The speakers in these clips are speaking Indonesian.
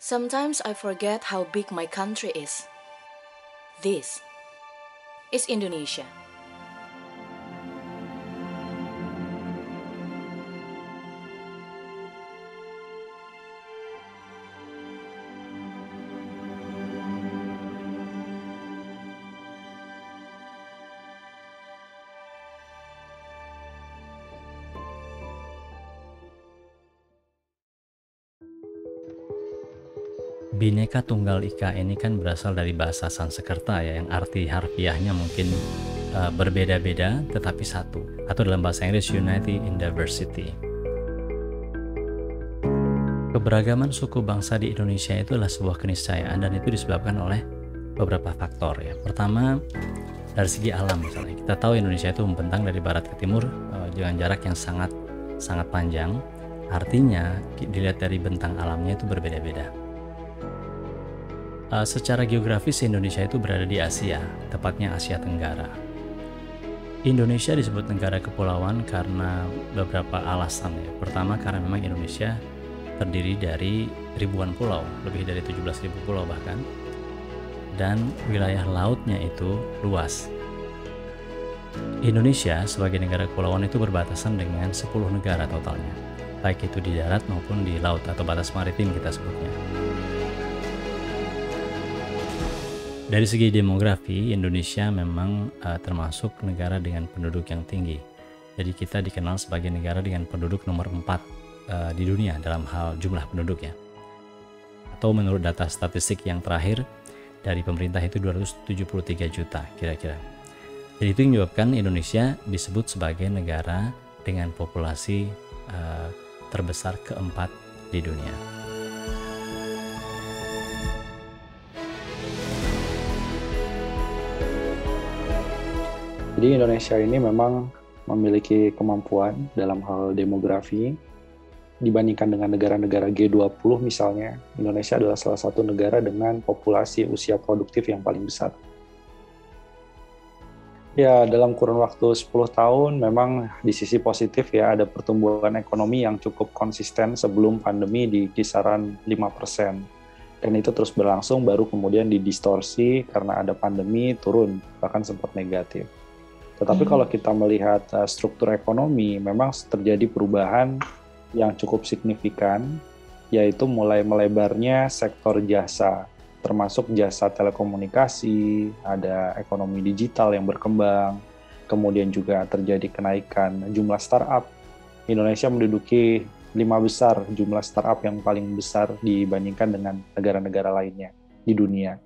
Sometimes I forget how big my country is. This is Indonesia. Bhinneka Tunggal Ika ini kan berasal dari bahasa Sanskerta ya, yang arti harfiahnya mungkin berbeda-beda tetapi satu, atau dalam bahasa Inggris Unity in Diversity. Keberagaman suku bangsa di Indonesia itu adalah sebuah keniscayaan, dan itu disebabkan oleh beberapa faktor ya. Pertama, dari segi alam misalnya. Kita tahu Indonesia itu membentang dari barat ke timur dengan jarak yang sangat panjang. Artinya dilihat dari bentang alamnya itu berbeda-beda. Secara geografis Indonesia itu berada di Asia, tepatnya Asia Tenggara. Indonesia disebut negara kepulauan karena beberapa alasan ya. Pertama, karena memang Indonesia terdiri dari ribuan pulau, lebih dari 17.000 pulau bahkan, dan wilayah lautnya itu luas. Indonesia sebagai negara kepulauan itu berbatasan dengan 10 negara totalnya, baik itu di darat maupun di laut atau batas maritim kita sebutnya. Dari segi demografi, Indonesia memang termasuk negara dengan penduduk yang tinggi. Jadi kita dikenal sebagai negara dengan penduduk nomor 4 di dunia dalam hal jumlah penduduk ya. Atau menurut data statistik yang terakhir dari pemerintah itu 273 juta kira-kira. Jadi itu yang menyebabkan Indonesia disebut sebagai negara dengan populasi terbesar keempat di dunia. Jadi Indonesia ini memang memiliki kemampuan dalam hal demografi. Dibandingkan dengan negara-negara G20 misalnya, Indonesia adalah salah satu negara dengan populasi usia produktif yang paling besar. Ya, dalam kurun waktu 10 tahun memang di sisi positif ya, ada pertumbuhan ekonomi yang cukup konsisten sebelum pandemi di kisaran 5%. Dan itu terus berlangsung, baru kemudian didistorsi karena ada pandemi, turun, bahkan sempat negatif. Tetapi kalau kita melihat struktur ekonomi, memang terjadi perubahan yang cukup signifikan, yaitu mulai melebarnya sektor jasa, termasuk jasa telekomunikasi, ada ekonomi digital yang berkembang, kemudian juga terjadi kenaikan jumlah startup. Indonesia menduduki 5 besar jumlah startup yang paling besar dibandingkan dengan negara-negara lainnya di dunia.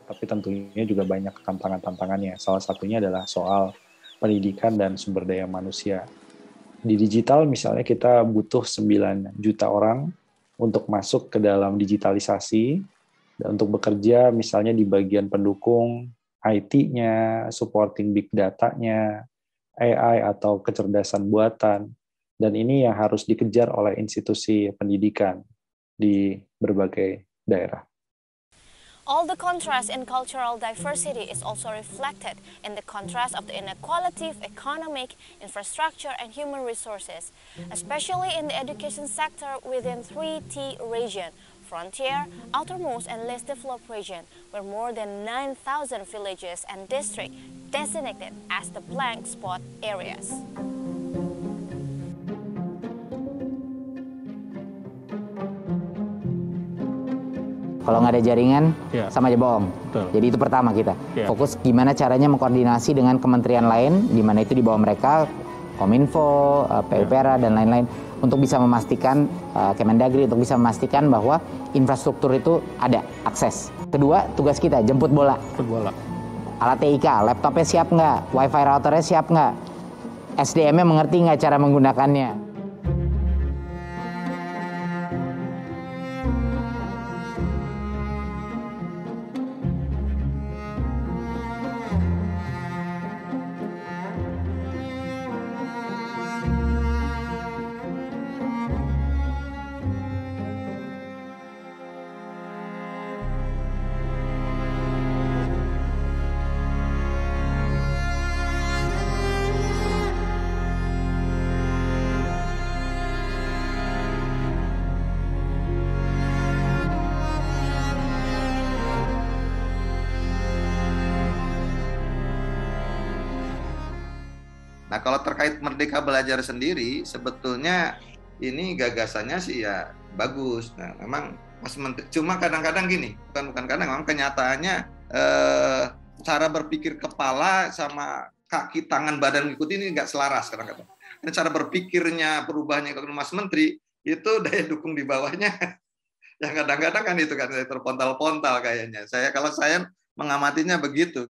Tapi tentunya juga banyak tantangan-tantangannya. Salah satunya adalah soal pendidikan dan sumber daya manusia. Di digital misalnya kita butuh 9 juta orang untuk masuk ke dalam digitalisasi, dan untuk bekerja misalnya di bagian pendukung IT-nya, supporting big data-nya, AI atau kecerdasan buatan, dan ini yang harus dikejar oleh institusi pendidikan di berbagai daerah. All the contrast in cultural diversity is also reflected in the contrast of the inequality of economic, infrastructure, and human resources, especially in the education sector within 3T region, frontier, outermost, and least developed region, where more than 9,000 villages and districts designated as the blank spot areas. Kalau nggak ada jaringan, sama aja bohong. Betul. Jadi itu pertama kita. Fokus gimana caranya mengkoordinasi dengan kementerian lain, di mana itu di bawah mereka, Kominfo, PUPR, dan lain-lain, untuk bisa memastikan, Kemendagri, untuk bisa memastikan bahwa infrastruktur itu ada, akses. Kedua, tugas kita, jemput bola. Alat TIK, laptopnya siap nggak? Wi-Fi routernya siap nggak? SDM-nya mengerti nggak cara menggunakannya? Nah, kalau terkait Merdeka Belajar sendiri, sebetulnya ini gagasannya sih ya bagus. Nah, memang Mas Menteri, cuma kadang-kadang gini, bukan kadang, memang kenyataannya cara berpikir kepala sama kaki, tangan, badan ngikut ini nggak selaras kadang-kadang. Dan cara berpikirnya, perubahannya ke Mas Menteri, itu daya dukung di bawahnya yang kadang-kadang kan itu kan terpontal-pontal kayaknya. Kalau saya mengamatinya begitu.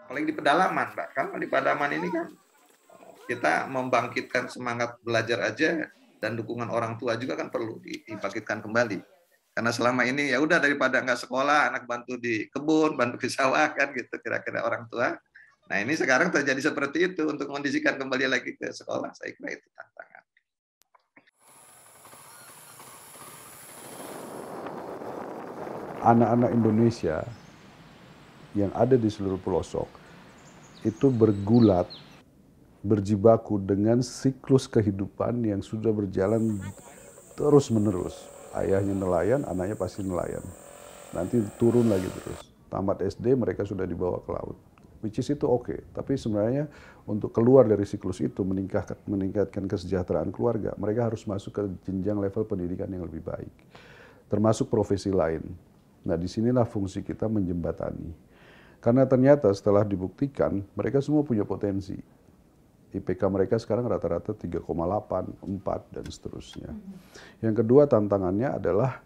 Apalagi di pedalaman, Mbak. Kalau di pedalaman ini kan kita membangkitkan semangat belajar aja, dan dukungan orang tua juga kan perlu dibangkitkan kembali. Karena selama ini ya udah, daripada nggak sekolah, anak bantu di kebun, bantu di sawah kan gitu kira-kira orang tua. Nah, ini sekarang terjadi seperti itu, untuk mengondisikan kembali lagi ke sekolah. Saya kira itu tantangan. Anak-anak Indonesia yang ada di seluruh pelosok itu bergulat, berjibaku dengan siklus kehidupan yang sudah berjalan terus-menerus. Ayahnya nelayan, anaknya pasti nelayan. Nanti turun lagi terus. Tamat SD mereka sudah dibawa ke laut. Which is itu oke. Tapi sebenarnya untuk keluar dari siklus itu, meningkatkan kesejahteraan keluarga, mereka harus masuk ke jenjang level pendidikan yang lebih baik. Termasuk profesi lain. Nah, disinilah fungsi kita menjembatani. Karena ternyata setelah dibuktikan, mereka semua punya potensi. IPK mereka sekarang rata-rata 3,8, 4, dan seterusnya. Yang kedua tantangannya adalah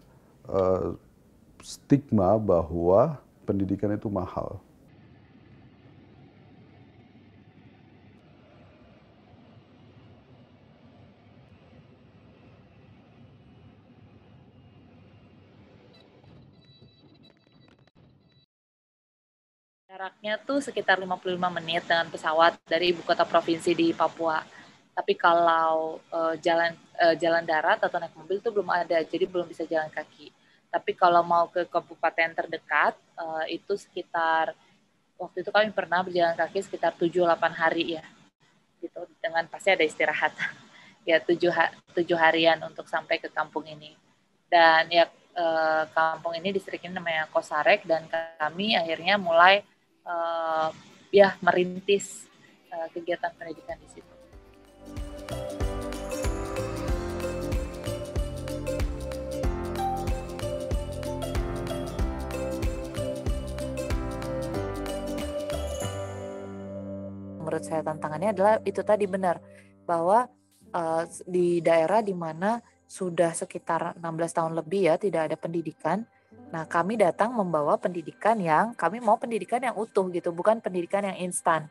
stigma bahwa pendidikan itu mahal. Jaraknya tuh sekitar 55 menit dengan pesawat dari ibu kota provinsi di Papua. Tapi kalau jalan darat atau naik mobil itu belum ada, jadi belum bisa jalan kaki. Tapi kalau mau ke kabupaten terdekat, itu sekitar, waktu itu kami pernah berjalan kaki sekitar 7-8 hari ya. Gitu, dengan pasti ada istirahat. Ya 7 harian untuk sampai ke kampung ini. Dan ya kampung ini distrik ini namanya Kosarek, dan kami akhirnya mulai merintis kegiatan pendidikan di situ. Menurut saya tantangannya adalah itu tadi, benar bahwa di daerah di mana sudah sekitar 16 tahun lebih ya tidak ada pendidikan. Nah, kami datang membawa pendidikan kami mau pendidikan yang utuh gitu, bukan pendidikan yang instan.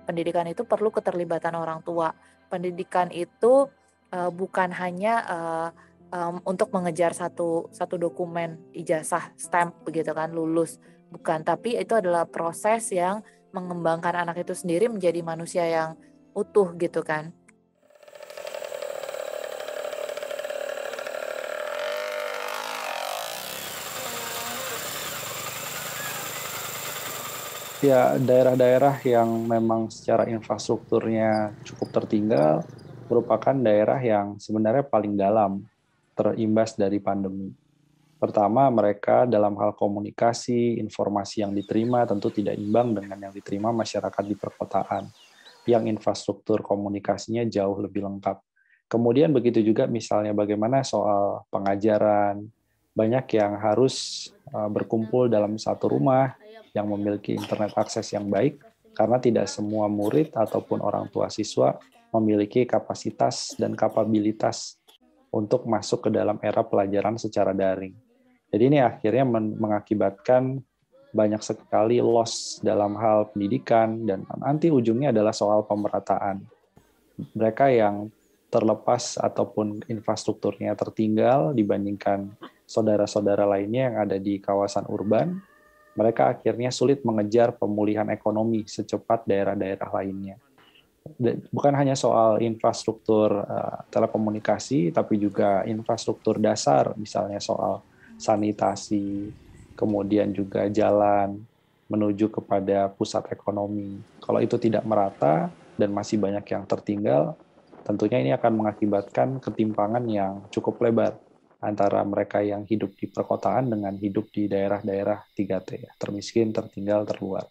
Pendidikan itu perlu keterlibatan orang tua. Pendidikan itu bukan hanya untuk mengejar satu dokumen ijazah stamp begitu kan, lulus. Bukan, tapi itu adalah proses yang mengembangkan anak itu sendiri menjadi manusia yang utuh gitu kan. Ya, daerah-daerah yang memang secara infrastrukturnya cukup tertinggal merupakan daerah yang sebenarnya paling dalam terimbas dari pandemi. Pertama, mereka dalam hal komunikasi, informasi yang diterima tentu tidak imbang dengan yang diterima masyarakat di perkotaan, yang infrastruktur komunikasinya jauh lebih lengkap. Kemudian begitu juga misalnya bagaimana soal pengajaran, banyak yang harus berkumpul dalam satu rumah yang memiliki internet akses yang baik, karena tidak semua murid ataupun orang tua siswa memiliki kapasitas dan kapabilitas untuk masuk ke dalam era pelajaran secara daring. Jadi ini akhirnya mengakibatkan banyak sekali loss dalam hal pendidikan, dan nanti ujungnya adalah soal pemerataan. Mereka yang terlepas ataupun infrastrukturnya tertinggal dibandingkan saudara-saudara lainnya yang ada di kawasan urban, mereka akhirnya sulit mengejar pemulihan ekonomi secepat daerah-daerah lainnya. Bukan hanya soal infrastruktur telekomunikasi, tapi juga infrastruktur dasar, misalnya soal sanitasi, kemudian juga jalan, menuju kepada pusat ekonomi. Kalau itu tidak merata dan masih banyak yang tertinggal, tentunya ini akan mengakibatkan ketimpangan yang cukup lebar antara mereka yang hidup di perkotaan dengan hidup di daerah-daerah 3T, termiskin, tertinggal, terluar.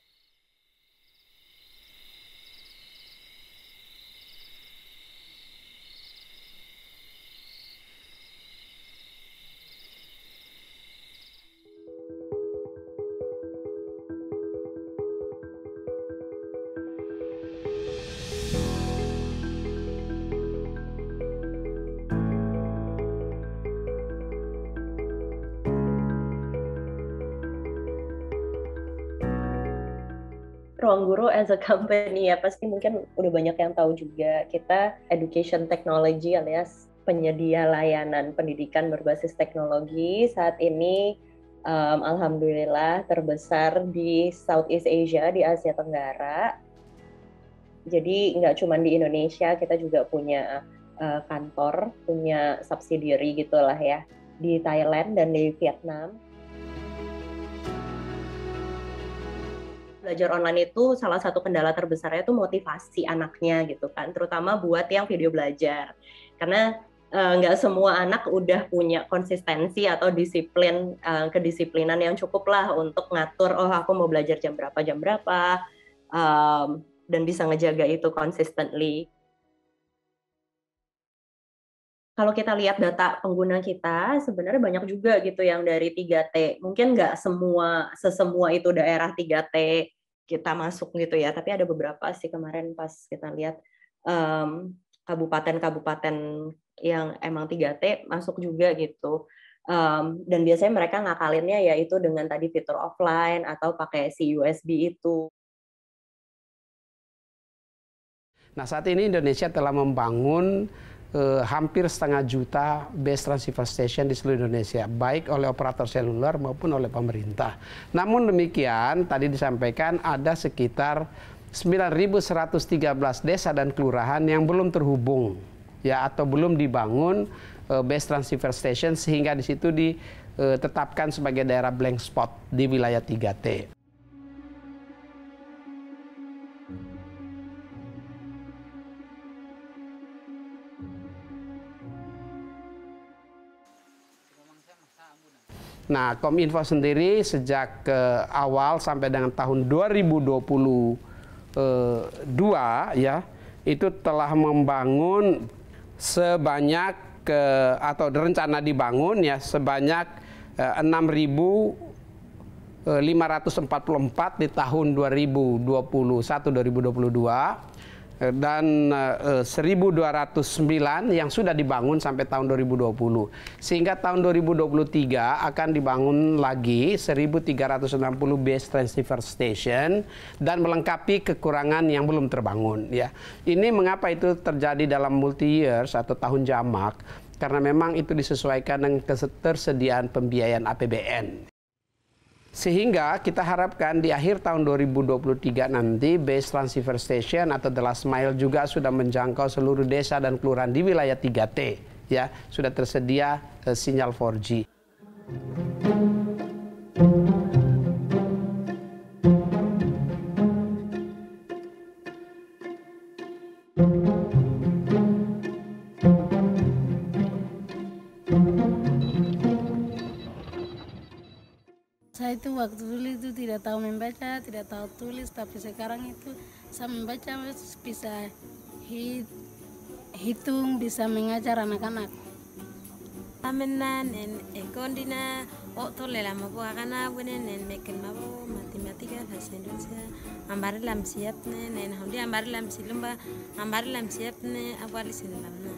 Ruang Guru as a company ya pasti mungkin udah banyak yang tahu juga, kita education technology alias penyedia layanan pendidikan berbasis teknologi saat ini alhamdulillah terbesar di Southeast Asia, di Asia Tenggara. Jadi nggak cuma di Indonesia, kita juga punya kantor, punya subsidiary gitulah ya di Thailand dan di Vietnam. Belajar online itu salah satu kendala terbesarnya itu motivasi anaknya gitu kan, terutama buat yang video belajar. Karena nggak semua anak udah punya konsistensi atau disiplin, kedisiplinan yang cukup lah untuk ngatur, oh aku mau belajar jam berapa, dan bisa ngejaga itu consistently. Kalau kita lihat data pengguna kita, sebenarnya banyak juga gitu yang dari 3T. Mungkin nggak sesemua itu daerah 3T kita masuk gitu ya, tapi ada beberapa sih kemarin pas kita lihat kabupaten-kabupaten yang emang 3T masuk juga gitu. Dan biasanya mereka ngakalinnya yaitu dengan tadi fitur offline atau pakai si USB itu. Nah, saat ini Indonesia telah membangun hampir 1,5 juta base transceiver station di seluruh Indonesia, baik oleh operator seluler maupun oleh pemerintah. Namun demikian, tadi disampaikan ada sekitar 9.113 desa dan kelurahan yang belum terhubung, ya, atau belum dibangun base transceiver station, sehingga di situ ditetapkan sebagai daerah blank spot di wilayah 3T. Nah, Kominfo sendiri sejak awal sampai dengan tahun 2022 ya, itu telah membangun sebanyak atau rencana dibangun ya sebanyak 6.544 di tahun 2021-2022. Dan 1.209 yang sudah dibangun sampai tahun 2020. Sehingga tahun 2023 akan dibangun lagi 1.360 base transceiver station dan melengkapi kekurangan yang belum terbangun. Ya, ini mengapa itu terjadi dalam multi years atau tahun jamak? Karena memang itu disesuaikan dengan ketersediaan pembiayaan APBN. Sehingga kita harapkan di akhir tahun 2023 nanti base transceiver station atau the last mile juga sudah menjangkau seluruh desa dan kelurahan di wilayah 3T, ya, sudah tersedia sinyal 4G. Saya itu waktu dulu itu tidak tahu membaca, tidak tahu tulis, tapi sekarang itu saya membaca, bisa hitung, bisa mengajar anak-anak. Amenan en ekondina otole la mabu agana wenen en meken mabu matematika bahasa Indonesia ambare lam siapne nen hondi ambare lam silumba ambare lam siapne awali silamna.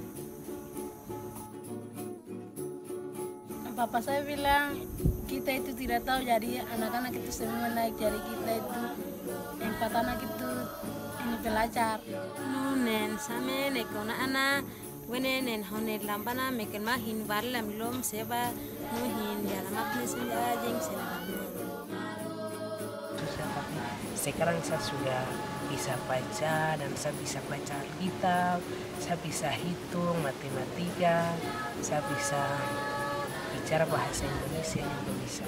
Papa saya bilang kita itu tidak tahu, jadi anak-anak itu semua naik, jadi kita itu 4 anak itu ini belajar. Nunen same nekona ana wenen hone lambana meken mahin barlam lom seba nuhin ya lamakne seba jeng selamna. Sekarang saya sudah bisa baca dan saya bisa baca Alkitab, saya bisa hitung matematika, saya bisa bicara bahasa Indonesia yang bisa.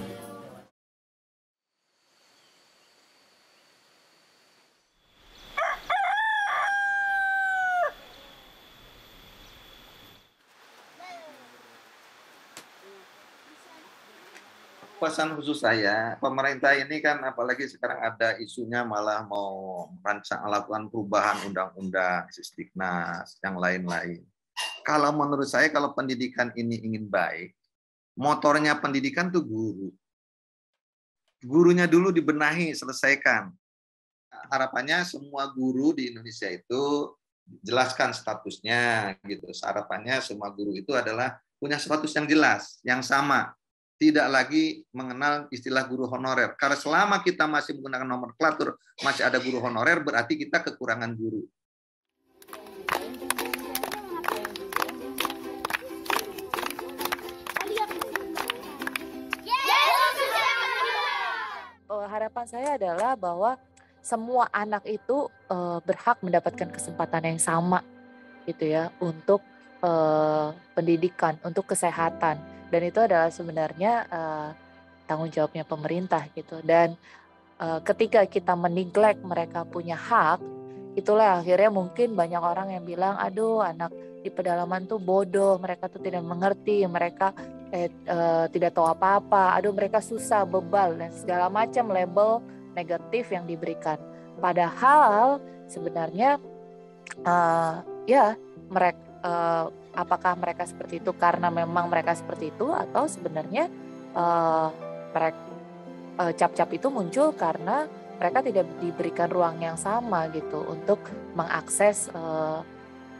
pesan khusus saya, pemerintah ini kan apalagi sekarang ada isunya malah mau melakukan perubahan undang-undang, Sisdiknas, yang lain-lain. Kalau menurut saya, kalau pendidikan ini ingin baik, motornya pendidikan tuh guru. Gurunya dulu dibenahi, selesaikan. Harapannya semua guru di Indonesia itu jelaskan statusnya, gitu. Harapannya semua guru itu adalah punya status yang jelas, yang sama. Tidak lagi mengenal istilah guru honorer. Karena selama kita masih menggunakan nomenklatur, masih ada guru honorer, berarti kita kekurangan guru. Harapan saya adalah bahwa semua anak itu berhak mendapatkan kesempatan yang sama, gitu ya, untuk pendidikan, untuk kesehatan. Dan itu adalah sebenarnya tanggung jawabnya pemerintah gitu. Dan ketika kita meneglect mereka punya hak, itulah akhirnya mungkin banyak orang yang bilang, aduh anak di pedalaman tuh bodoh, mereka tuh tidak mengerti, mereka tidak tahu apa-apa, aduh mereka susah, bebal, dan segala macam label negatif yang diberikan. Padahal sebenarnya ya mereka apakah mereka seperti itu karena memang mereka seperti itu, atau sebenarnya cap-cap itu muncul karena mereka tidak diberikan ruang yang sama gitu untuk mengakses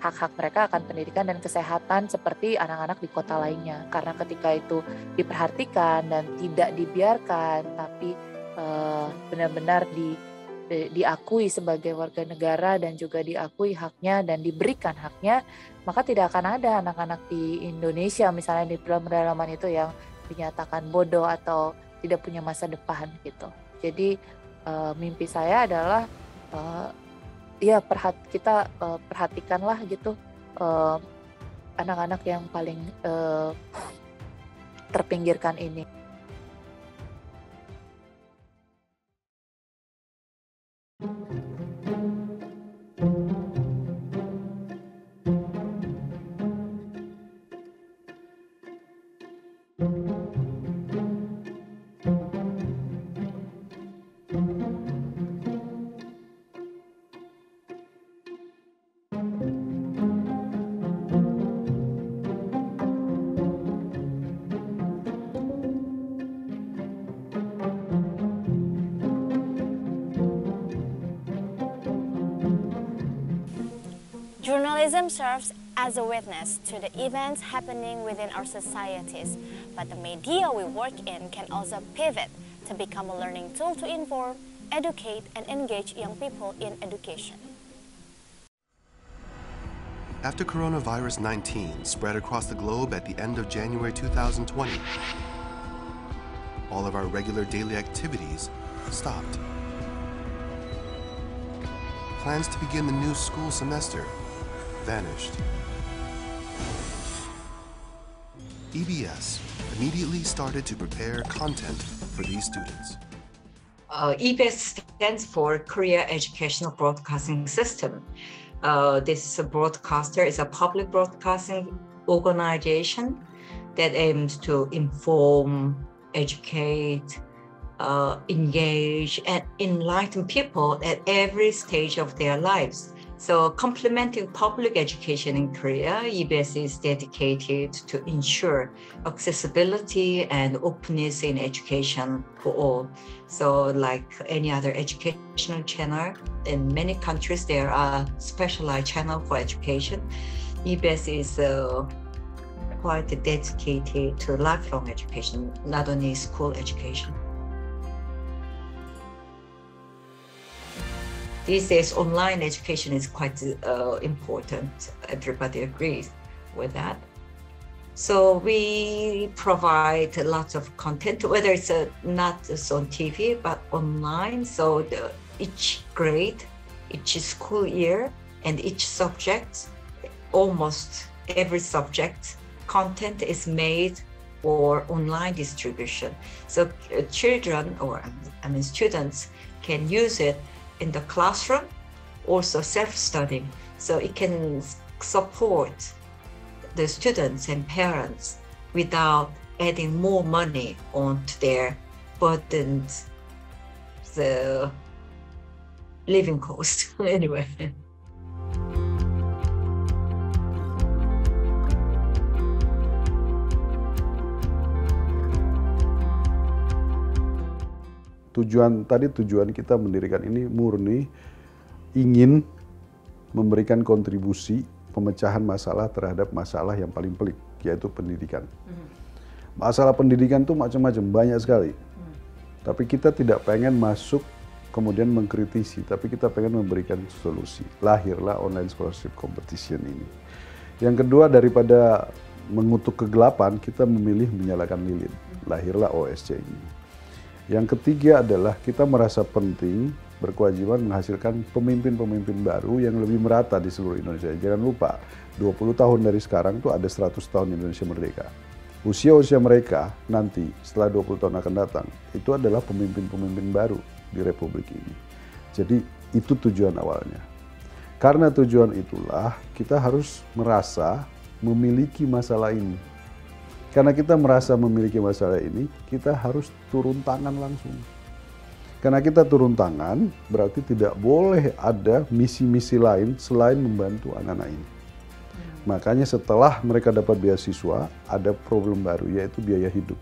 hak-hak mereka akan pendidikan dan kesehatan seperti anak-anak di kota lainnya. Karena ketika itu diperhatikan dan tidak dibiarkan, tapi benar-benar diakui sebagai warga negara dan juga diakui haknya dan diberikan haknya, maka tidak akan ada anak-anak di Indonesia misalnya di pedalaman itu yang dinyatakan bodoh atau tidak punya masa depan gitu. Jadi mimpi saya adalah ya kita perhatikanlah gitu anak-anak yang paling terpinggirkan ini. Journalism serves as a witness to the events happening within our societies, but the media we work in can also pivot to become a learning tool to inform, educate, and engage young people in education. After coronavirus-19 spread across the globe at the end of January 2020, all of our regular daily activities stopped. Plans to begin the new school semester vanished. EBS immediately started to prepare content for these students. EBS stands for Korea Educational Broadcasting System. This broadcaster is a public broadcasting organization that aims to inform, educate, engage, and enlighten people at every stage of their lives. So complementing public education in Korea, EBS is dedicated to ensure accessibility and openness in education for all. So like any other educational channel, in many countries there are specialized channels for education. EBS is quite dedicated to lifelong education, not only school education. These days, online education is quite important. Everybody agrees with that. So we provide lots of content, whether it's not just on TV, but online. So each grade, each school year, and each subject, almost every subject, content is made for online distribution. So children, students can use it in the classroom, also self-studying. So it can support the students and parents without adding more money onto their burdened the living cost anyway. Tujuan kita mendirikan ini murni ingin memberikan kontribusi pemecahan masalah terhadap masalah yang paling pelik, yaitu pendidikan. Masalah pendidikan itu macam-macam, banyak sekali. Tapi kita tidak pengen masuk kemudian mengkritisi, tapi kita pengen memberikan solusi. Lahirlah online scholarship competition ini. Yang kedua, daripada mengutuk kegelapan, kita memilih menyalakan lilin. Lahirlah OSC ini. Yang ketiga adalah kita merasa penting, berkewajiban menghasilkan pemimpin-pemimpin baru yang lebih merata di seluruh Indonesia. Jangan lupa, 20 tahun dari sekarang tuh ada 100 tahun Indonesia merdeka. Usia-usia mereka nanti setelah 20 tahun akan datang, itu adalah pemimpin-pemimpin baru di Republik ini. Jadi itu tujuan awalnya. Karena tujuan itulah kita harus merasa memiliki masalah ini. Karena kita merasa memiliki masalah ini, kita harus turun tangan langsung. Karena kita turun tangan, berarti tidak boleh ada misi-misi lain selain membantu anak-anak ini. Makanya setelah mereka dapat beasiswa, ada problem baru, yaitu biaya hidup.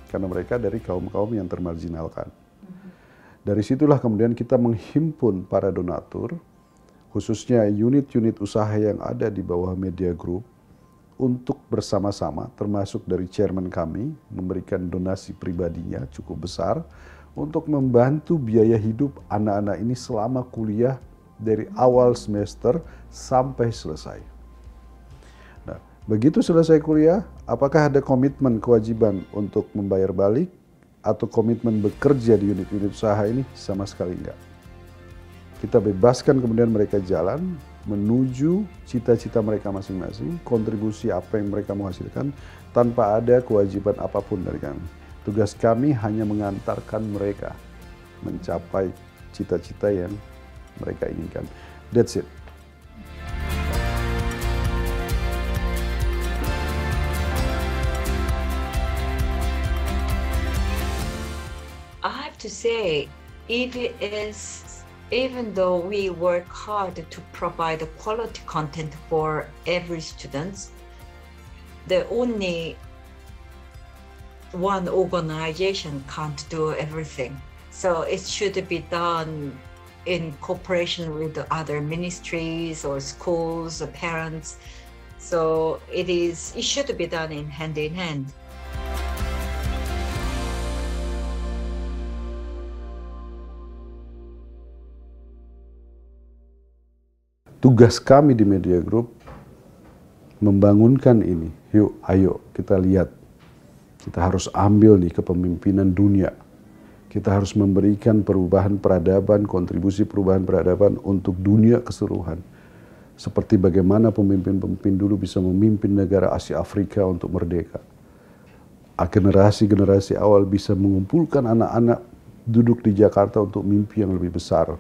Karena mereka dari kaum-kaum yang termarginalkan. Dari situlah kemudian kita menghimpun para donatur, khususnya unit-unit usaha yang ada di bawah Media Group, untuk bersama-sama, termasuk dari chairman kami, memberikan donasi pribadinya cukup besar untuk membantu biaya hidup anak-anak ini selama kuliah dari awal semester sampai selesai. Nah, begitu selesai kuliah, apakah ada komitmen kewajiban untuk membayar balik atau komitmen bekerja di unit-unit usaha ini? Sama sekali enggak. Kita bebaskan kemudian mereka jalan menuju cita-cita mereka masing-masing, kontribusi apa yang mereka mau hasilkan, tanpa ada kewajiban apapun dari kami. Tugas kami hanya mengantarkan mereka mencapai cita-cita yang mereka inginkan. That's it. I have to say, even though we work hard to provide quality content for every student, the only one organization can't do everything. So it should be done in cooperation with the other ministries or schools or parents. So it should be done in hand. Tugas kami di Media Group membangunkan ini. Yuk, ayo kita lihat. Kita harus ambil nih kepemimpinan dunia. Kita harus memberikan perubahan peradaban, kontribusi perubahan peradaban untuk dunia keseluruhan. Seperti bagaimana pemimpin-pemimpin dulu bisa memimpin negara Asia Afrika untuk merdeka. Generasi-generasi awal bisa mengumpulkan anak-anak duduk di Jakarta untuk mimpi yang lebih besar.